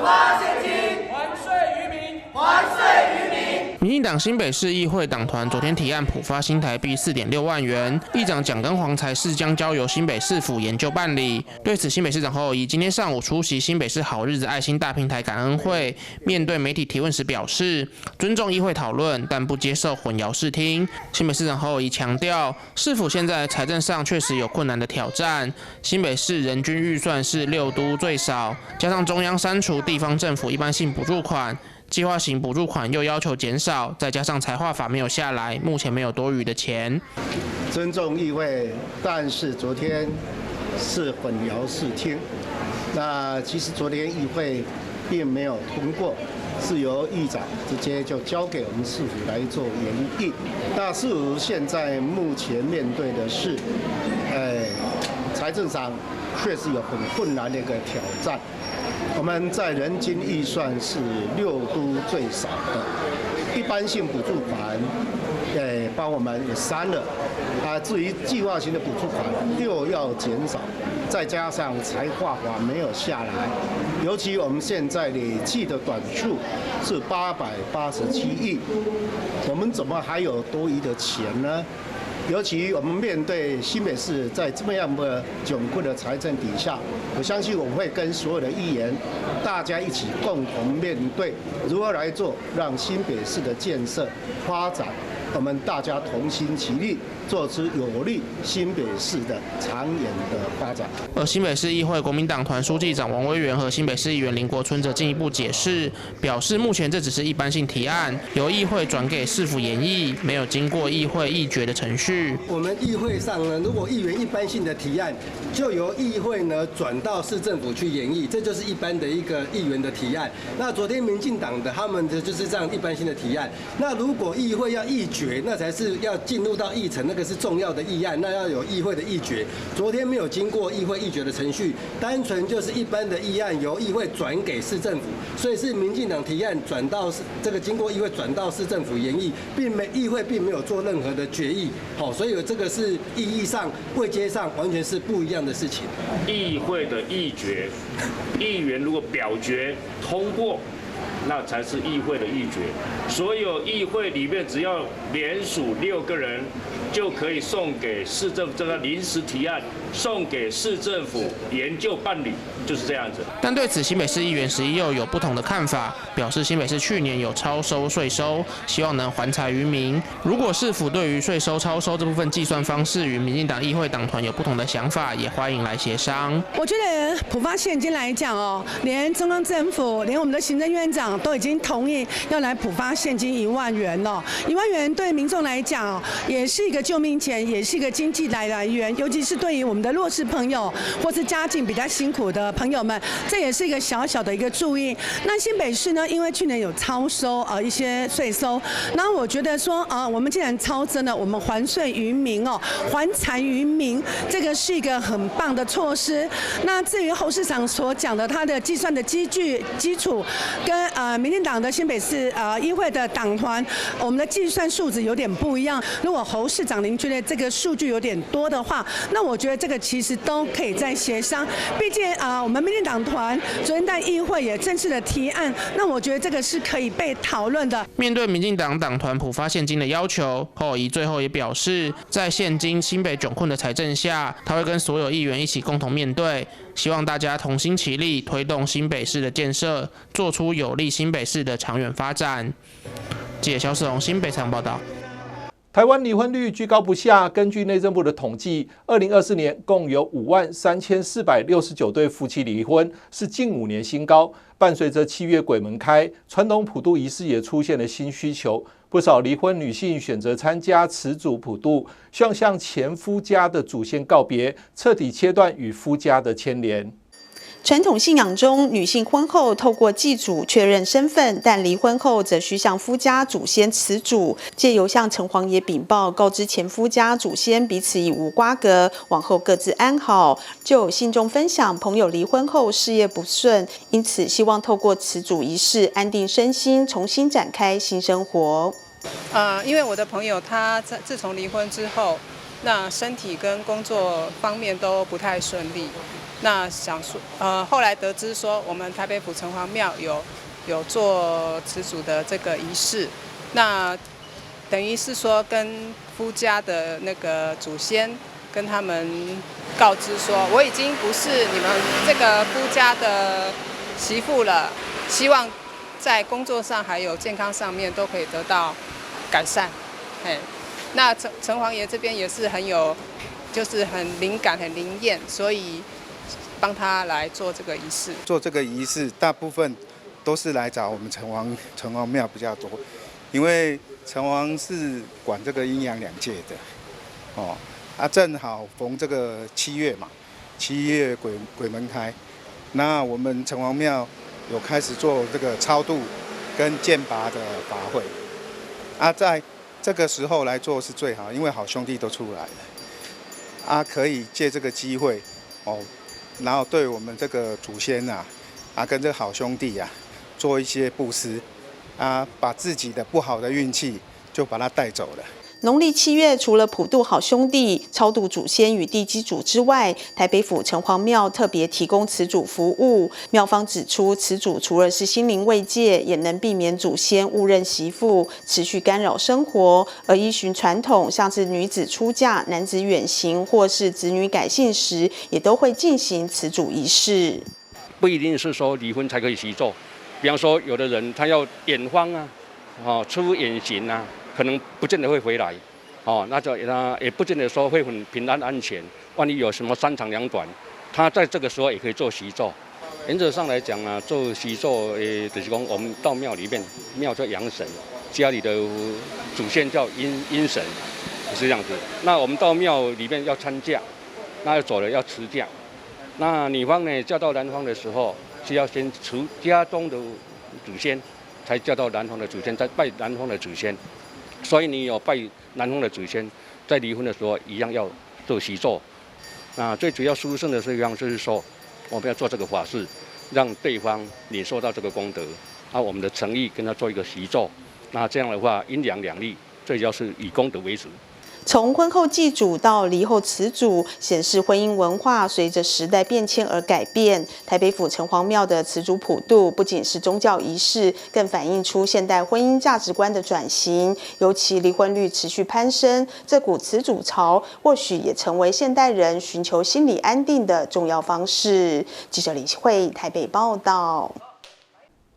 [SPEAKER 23] 发现金，还税于民，还税于民。
[SPEAKER 17] 民进党新北市议会党团昨天提案普发新台币4.6万元，议长蒋根煌才是将交由新北市府研究办理。对此，新北市长侯友宜今天上午出席新北市好日子爱心大平台感恩会，面对媒体提问时表示，尊重议会讨论，但不接受混淆视听。新北市长侯友宜强调，市府现在财政上确实有困难的挑战，新北市人均预算是6都最少，加上中央删除地方政府一般性补助款。计划型补助款又要求减少，再加上财划法没有下来，目前没有多余的钱。
[SPEAKER 27] 尊重议会，但是昨天是混淆视听。那其实昨天议会并没有通过，是由议长直接就交给我们市府来做研议。那市府现在目前面对的是，财政上确实有很困难的一个挑战。我们在人均预算是6都最少的，一般性补助款，帮我们也删了，至于计划型的补助款又要减少，再加上财划法没有下来，尤其我们现在累计的短数是887亿，我们怎么还有多余的钱呢？尤其我们面对新北市在这么样的窘困的财政底下，我相信我们会跟所有的议员，大家一起共同面对如何来做，让新北市的建设发展我们大家同心齐力，做出有利新北市的长远的发展。
[SPEAKER 17] 而新北市议会国民党团书记长王威元和新北市议员林国春则进一步解释，表示目前这只是一般性提案，由议会转给市府研议，没有经过议会议决的程序。
[SPEAKER 18] 我们议会上呢，如果议员一般性的提案，就由议会呢转到市政府去研议，这就是一般的一个议员的提案。那昨天民进党的他们的就是这样一般性的提案。那如果议会要议决，那才是要进入到议程，那个是重要的议案，那要有议会的议决。昨天没有经过议会议决的程序，单纯就是一般的议案由议会转给市政府，所以是民进党提案转到这个经过议会转到市政府研议，议会并没有做任何的决议，所以这个是意义上、位阶上完全是不一样的事情。
[SPEAKER 19] 议会的议决，议员如果表决通过，那才是议会的议决。所有议会里面只要连署6个人，就可以送给市政府这个临时提案，送给市政府研究办理，就是这样子。
[SPEAKER 17] 但对此，新北市议员石一佑有不同的看法，表示新北市去年有超收税收，希望能还财于民。如果市府对于税收超收这部分计算方式与民进党议会党团有不同的想法，也欢迎来协商。
[SPEAKER 20] 我觉得普发现金来讲连中央政府，连我们的行政院长都已经同意要来普发现金1万元了。1万元对民众来讲也是一个救命钱，也是一个经济来源，尤其是对于我们的弱势朋友或是家境比较辛苦的朋友们，这也是一个小小的一个注意。那新北市呢，因为去年有超收一些税收，那我觉得说我们既然超征了，我们还税于民还财于民，这个是一个很棒的措施。那至于侯市长所讲的他的计算的基础，跟民进党的新北市议会的党团，我们的计算数值有点不一样。如果侯市长您觉得这个数据有点多的话，那我觉得这个其实都可以再协商。毕竟我们民进党团昨天在议会也正式的提案，那我觉得这个是可以被讨论的。
[SPEAKER 17] 面对民进党党团普发现金的要求，侯友宜最后也表示，在现今新北窘困的财政下，他会跟所有议员一起共同面对，希望大家同心齐力推动新北市的建设，做出有利新北市的长远发展。记者肖世荣新北采访报道。
[SPEAKER 1] 台湾离婚率居高不下，根据内政部的统计，2024年共有53469对夫妻离婚，是近5年新高。伴随着7月鬼门开，传统普渡仪式也出现了新需求，不少离婚女性选择参加慈祖普渡，希望向前夫家的祖先告别，彻底切断与夫家的牵连。
[SPEAKER 21] 传统信仰中，女性婚后透过祭祖确认身份，但离婚后则需向夫家祖先辞祖，借由向城隍爷禀报，告知前夫家祖先彼此已无瓜葛，往后各自安好。就有信众分享，朋友离婚后事业不顺，因此希望透过辞祖仪式安定身心，重新展开新生活。
[SPEAKER 22] 因为我的朋友他自从离婚之后，那身体跟工作方面都不太顺利。那想说，后来得知说，我们台北府城隍庙有做辞祖的这个仪式，那等于是说跟夫家的那个祖先跟他们告知说，我已经不是你们这个夫家的媳妇了，希望在工作上还有健康上面都可以得到改善。那城隍爷这边也是就是很灵感、很灵验，所以帮他来做这个仪式。
[SPEAKER 24] 做这个仪式，大部分都是来找我们城隍庙比较多，因为城隍是管这个阴阳两界的，正好逢这个7月嘛，7月鬼门开，那我们城隍庙有开始做这个超度跟剑拔的法会，在这个时候来做是最好，因为好兄弟都出来了，可以借这个机会然后对我们这个祖先跟这个好兄弟做一些布施把自己的不好的运气就把它带走了。
[SPEAKER 21] 农历7月，除了普渡好兄弟、超度祖先与地基主之外，台北府城隍庙特别提供辞祖服务。庙方指出，辞祖除了是心灵慰藉，也能避免祖先误认媳妇，持续干扰生活。而依循传统，像是女子出嫁、男子远行或是子女改姓时，也都会进行辞祖仪式。
[SPEAKER 25] 不一定是说离婚才可以习做，比方说有的人他要远方出远行可能不见得会回来，那也不见得说会很平安安全。万一有什么3长2短，他在这个时候也可以做习咒。原则上来讲啊，做习咒，就是讲我们到庙里面，庙叫阳神，家里的祖先叫阴神，是这样子。那我们到庙里面要参驾，那要走了要持驾。那女方呢嫁到男方的时候，是要先除家中的祖先，才嫁到男方的祖先，再拜男方的祖先。所以你有拜男方的祖先，在离婚的时候一样要做习咒。那最主要殊胜的地方就是说，我们要做这个法事，让对方领受到这个功德。我们的诚意跟他做一个习咒，那这样的话阴阳两利，最主要是以功德为主。
[SPEAKER 21] 从婚后祭祖到离后辞祖，显示婚姻文化随着时代变迁而改变。台北府城隍庙的辞祖普渡，不仅是宗教仪式，更反映出现代婚姻价值观的转型。尤其离婚率持续攀升，这股辞祖潮或许也成为现代人寻求心理安定的重要方式。记者李慧台北报道。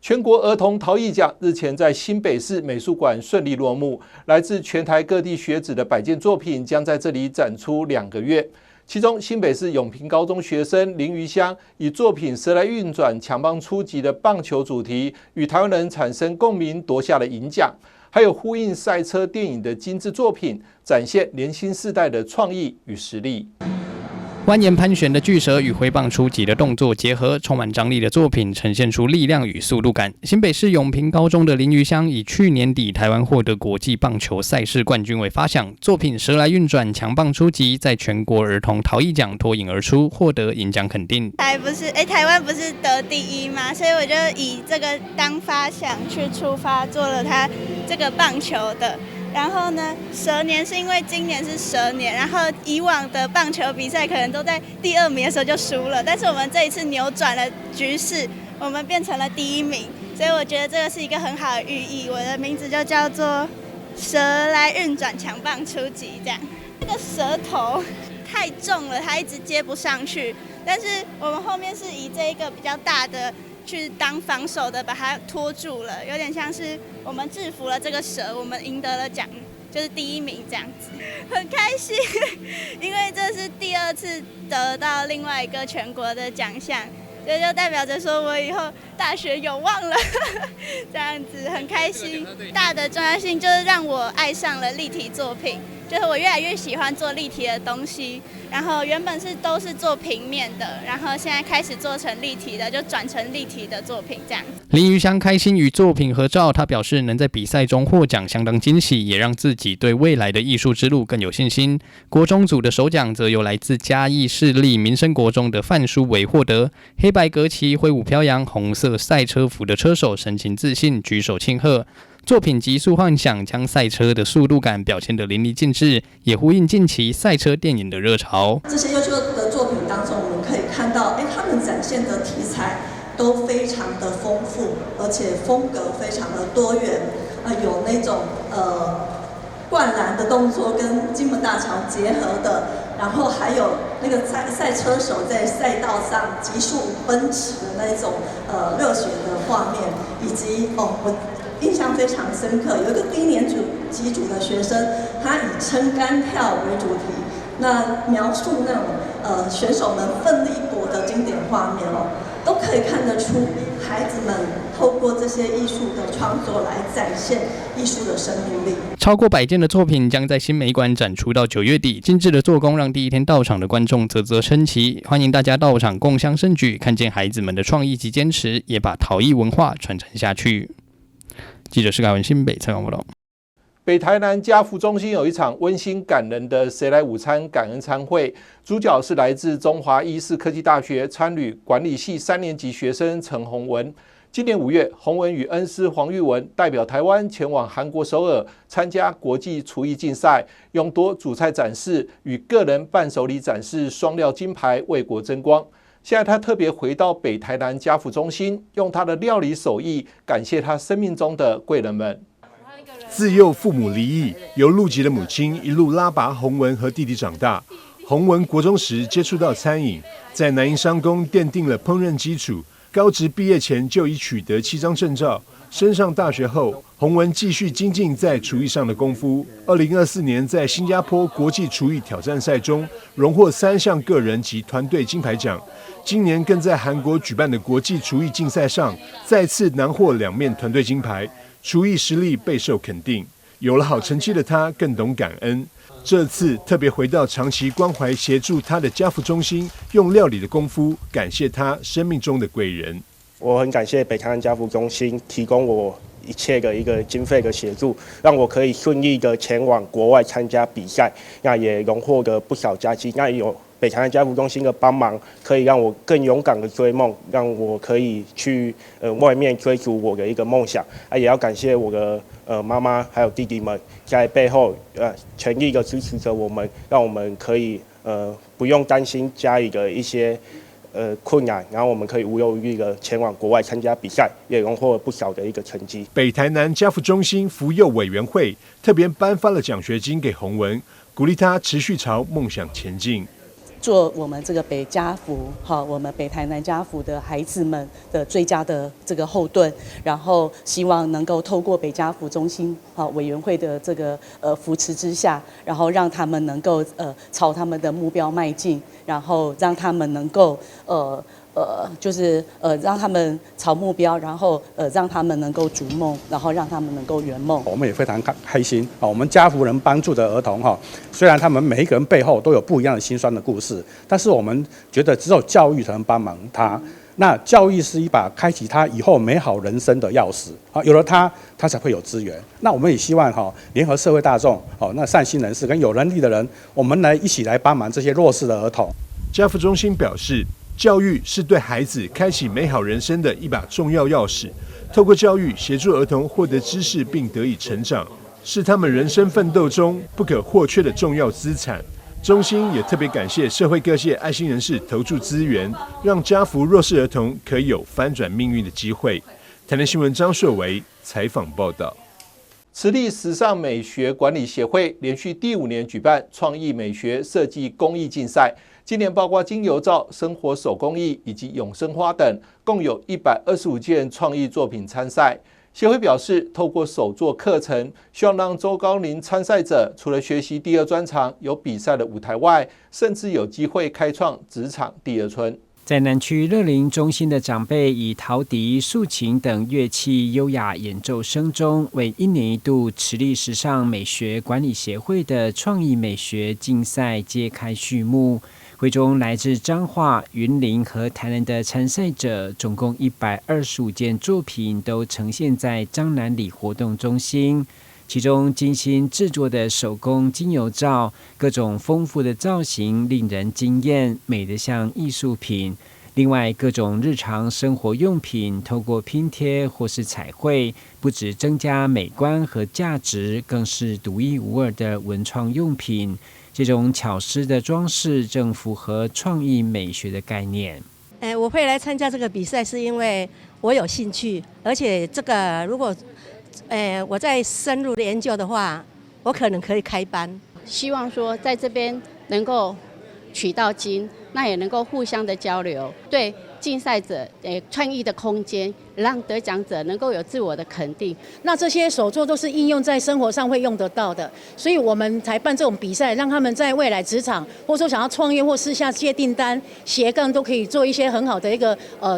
[SPEAKER 1] 全国儿童陶艺奖日前在新北市美术馆顺利落幕，来自全台各地学子的100件作品将在这里展出2个月。其中，新北市永平高中学生林余香以作品“蛇来运转，强棒出击”的棒球主题，与台湾人产生共鸣，夺下了银奖。还有呼应赛车电影的精致作品，展现年轻世代的创意与实力。
[SPEAKER 3] 蜿蜒盘旋的巨蛇与挥棒出击的动作结合，充满张力的作品呈现出力量与速度感。新北市永平高中的林余香以去年底台湾获得国际棒球赛事冠军为发想，作品“蛇来运转，强棒出击”在全国儿童陶艺奖脱颖而出，获得银奖肯定。
[SPEAKER 27] 台湾不是得第1吗？所以我就以这个当发想去出发，做了它这个棒球的。然后呢，蛇年是因为今年是蛇年，然后以往的棒球比赛可能都在第2名的时候就输了，但是我们这一次扭转了局势，我们变成了第1名，所以我觉得这个是一个很好的寓意。我的名字就叫做“蛇来运转，强棒出击”这样。这个蛇头太重了，它一直接不上去，但是我们后面是以这一个比较大的去当防守的，把它拖住了，有点像是我们制服了这个蛇，我们赢得了奖，就是第1名这样子，很开心，因为这是第2次得到另外一个全国的奖项，这就代表着说我以后大学有望了，这样子很开心。大的重要性就是让我爱上了立体作品，就是我越来越喜欢做立体的东西，然后原本都是做平面的，然后现在开始做成立体的，就转成立体的作品这样。
[SPEAKER 3] 林余香开心与作品合照，她表示能在比赛中获奖相当惊喜，也让自己对未来的艺术之路更有信心。国中组的首奖则由来自嘉义市立民生国中的范书维获得，黑白格旗挥舞飘扬，红色赛车服的车手神情自信，举手庆贺。作品《极速幻想》将赛车的速度感表现得淋漓尽致，也呼应近期赛车电影的热潮。
[SPEAKER 4] 这些优秀的作品当中，我们可以看到，他们展现的题材都非常的丰富，而且风格非常的多元。有那种灌篮的动作跟金门大桥结合的，然后还有那个赛车手在赛道上急速奔驰的那种热血的画面，以及我印象非常深刻，有一个低年级组的学生，他以撑杆跳为主题，那描述那种选手们奋力搏的经典画面都可以看得出孩子们透过这些艺术的创作来展现艺术的生命力。
[SPEAKER 3] 超过100件的作品将在新美馆展出到9月底，精致的做工让第一天到场的观众啧啧称奇。欢迎大家到场共襄盛举，看见孩子们的创意及坚持，也把陶艺文化传承下去。记者施凯文新北采访报道。
[SPEAKER 1] 北台南家福中心有一场温馨感人的谁来午餐感恩餐会，主角是来自中华医事科技大学餐旅管理系3年级学生陈宏文。今年5月，宏文与恩师黄玉文代表台湾前往韩国首尔参加国际厨艺竞赛，勇夺主菜展示与个人伴手礼展示双料金牌，为国争光。现在他特别回到北台南家福中心，用他的料理手艺感谢他生命中的贵人们。
[SPEAKER 5] 自幼父母离异，由陆籍的母亲一路拉拔宏文和弟弟长大。宏文国中时接触到餐饮，在南营商工奠定了烹饪基础。高职毕业前就已取得7张证照，升上大学后，洪文继续精进在厨艺上的功夫。2024年在新加坡国际厨艺挑战赛中，荣获3项个人及团队金牌奖。今年更在韩国举办的国际厨艺竞赛上，再次拿获2面团队金牌，厨艺实力备受肯定。有了好成绩的他，更懂感恩。这次特别回到长期关怀协助他的家福中心，用料理的功夫感谢他生命中的贵人。
[SPEAKER 6] 我很感谢北台湾家福中心提供我一切的一个经费的协助，让我可以顺利的前往国外参加比赛，那也荣获了不少佳绩。那有北台湾家福中心的帮忙，可以让我更勇敢的追梦，让我可以去外面追逐我的一个梦想。也要感谢我的妈妈还有弟弟们在背后全力的支持着我们，让我们可以不用担心家里的一些困难，然后我们可以无忧无虑的前往国外参加比赛，也荣获了不少的一个成绩。
[SPEAKER 5] 北台南家福中心福幼委员会特别颁发了奖学金给洪文，鼓励他持续朝梦想前进。
[SPEAKER 7] 做我们这个北家福，我们北台南家福的孩子们的最佳的这个后盾，然后希望能够透过北家福中心委员会的这个扶持之下，然后让他们能够朝他们的目标迈进，然后让他们能够让他们朝目标，然后让他们能够逐梦，然后让他们能够圆梦。
[SPEAKER 8] 我们也非常开心我们家福人帮助的儿童虽然他们每一个人背后都有不一样的辛酸的故事，但是我们觉得只有教育才能帮忙他。那教育是一把开启他以后美好人生的钥匙有了他才会有资源。那我们也希望联合社会大众那善心人士跟有能力的人，我们一起来帮忙这些弱势的儿童。
[SPEAKER 5] 家福中心表示，教育是对孩子开启美好人生的一把重要钥匙。透过教育协助儿童获得知识并得以成长，是他们人生奋斗中不可或缺的重要资产。中心也特别感谢社会各界爱心人士投注资源，让家福弱势儿童可以有翻转命运的机会。台南新闻张硕维采访报道。
[SPEAKER 1] 慈利时尚美学管理协会连续第5年举办创意美学设计工艺竞赛，今年包括精油皂、生活手工艺以及永生花等，共有125件创意作品参赛。协会表示，透过手作课程，希望让周高龄参赛者除了学习第2专长、有比赛的舞台外，甚至有机会开创职场第2春。
[SPEAKER 9] 在南区乐龄中心的长辈以陶笛、竖琴等乐器优雅演奏声中，为1年1度慈利时尚美学管理协会的创意美学竞赛揭开序幕。会中来自彰化、云林和台南的参赛者，总共125件作品都呈现在彰南里活动中心。其中精心制作的手工精油皂，各种丰富的造型令人惊艳，美得像艺术品。另外，各种日常生活用品，透过拼贴或是彩绘，不只增加美观和价值，更是独一无二的文创用品。这种巧思的装饰正符合创意美学的概念。
[SPEAKER 10] 我会来参加这个比赛，是因为我有兴趣，而且这个如果我在深入的研究的话，我可能可以开班。
[SPEAKER 11] 希望说在这边能够取到经，那也能够互相的交流，对竞赛者创意的空间，让得奖者能够有自我的肯定。
[SPEAKER 26] 那这些手作都是应用在生活上会用得到的，所以我们才办这种比赛，让他们在未来职场或者说想要创业或私下接订单、斜杠都可以做一些很好的一个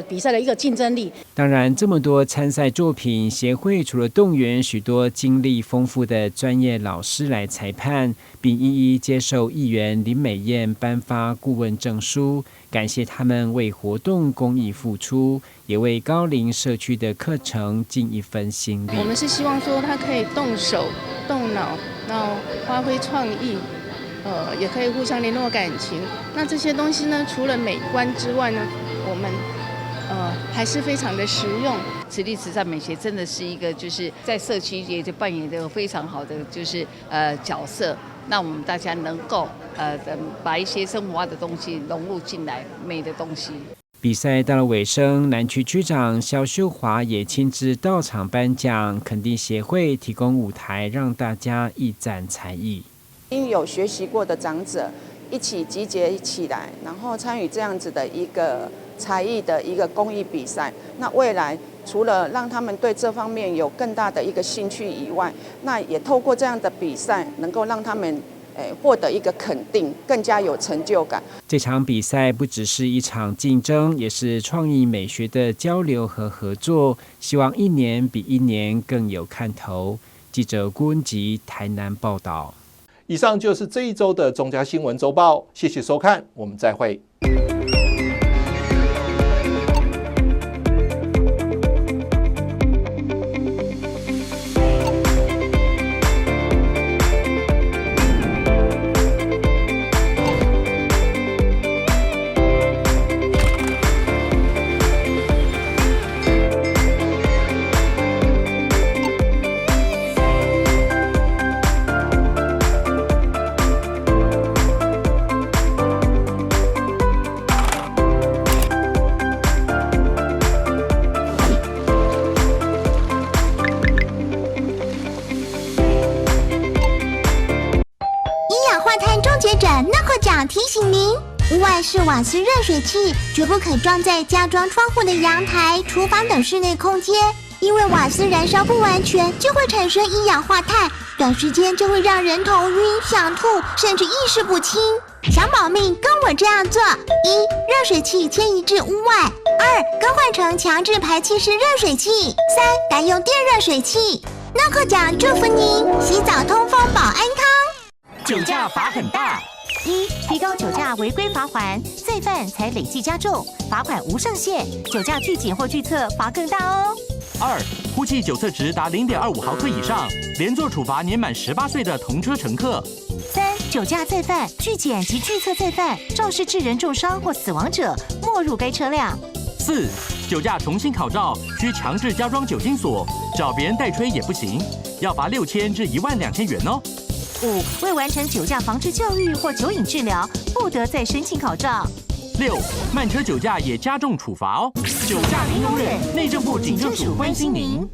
[SPEAKER 26] 比赛的一个竞争力。
[SPEAKER 9] 当然，这么多参赛作品，协会除了动员许多经历丰富的专业老师来裁判，并一一接受议员林美燕颁发顾问证书，感谢他们为活动公益付出，也为高龄社区的课程尽一份心力。
[SPEAKER 11] 我们是希望说他可以动手动脑，然后发挥创意，也可以互相联络感情。那这些东西呢，除了美观之外呢，我们还是非常的实用。
[SPEAKER 28] 慈利时尚美学真的是一个就是在社区也就扮演着非常好的就是角色。那我们大家能够把一些生活化的东西融入进来，美的东西。
[SPEAKER 9] 比赛到了尾声，南区区长肖秀华也亲自到场颁奖，肯定协会提供舞台，让大家一展才艺。
[SPEAKER 15] 因有学习过的长者一起集结起来，然后参与这样子的一个才艺的一个公益比赛。那未来
[SPEAKER 2] 除了让他们对这方面有更大的一个兴趣以外，那也透过这样的比赛，能够让他们获得一个肯定，更加有成就感。
[SPEAKER 9] 这场比赛不只是一场竞争，也是创意美学的交流和合作，希望一年比一年更有看头。记者郭文吉台南报道。
[SPEAKER 1] 以上就是这一周的中嘉新闻周报，谢谢收看，我们再会。
[SPEAKER 12] 提醒您，屋外式瓦斯热水器绝不可装在加装窗户的阳台、厨房等室内空间，因为瓦斯燃烧不完全就会产生一氧化碳，短时间就会让人头晕、想吐，甚至意识不清。想保命，跟我这样做：一、热水器迁移至屋外；二、更换成强制排气式热水器；三、改用电热水器。诺克奖祝福您，洗澡通风保安康。
[SPEAKER 13] 酒驾罚很大。一、提高酒驾违规罚锾，再犯才累计加重，罚款无上限，酒驾拒检或拒测罚更大哦。
[SPEAKER 14] 二、呼气酒测值达0.25毫克以上，连坐处罚年满18岁的同车乘客。
[SPEAKER 13] 三、酒驾再犯、拒检及拒测再犯，肇事致人重伤或死亡者，没入该车辆。
[SPEAKER 14] 四、酒驾重新考照，需强制加装酒精锁，找别人代吹也不行，要罚6000至12000元哦。
[SPEAKER 13] 五、未完成酒驾防治教育或酒瘾治疗，不得再申请考照。
[SPEAKER 14] 六、慢车酒驾也加重处罚哦。酒驾零容忍，内政部警政署关心您。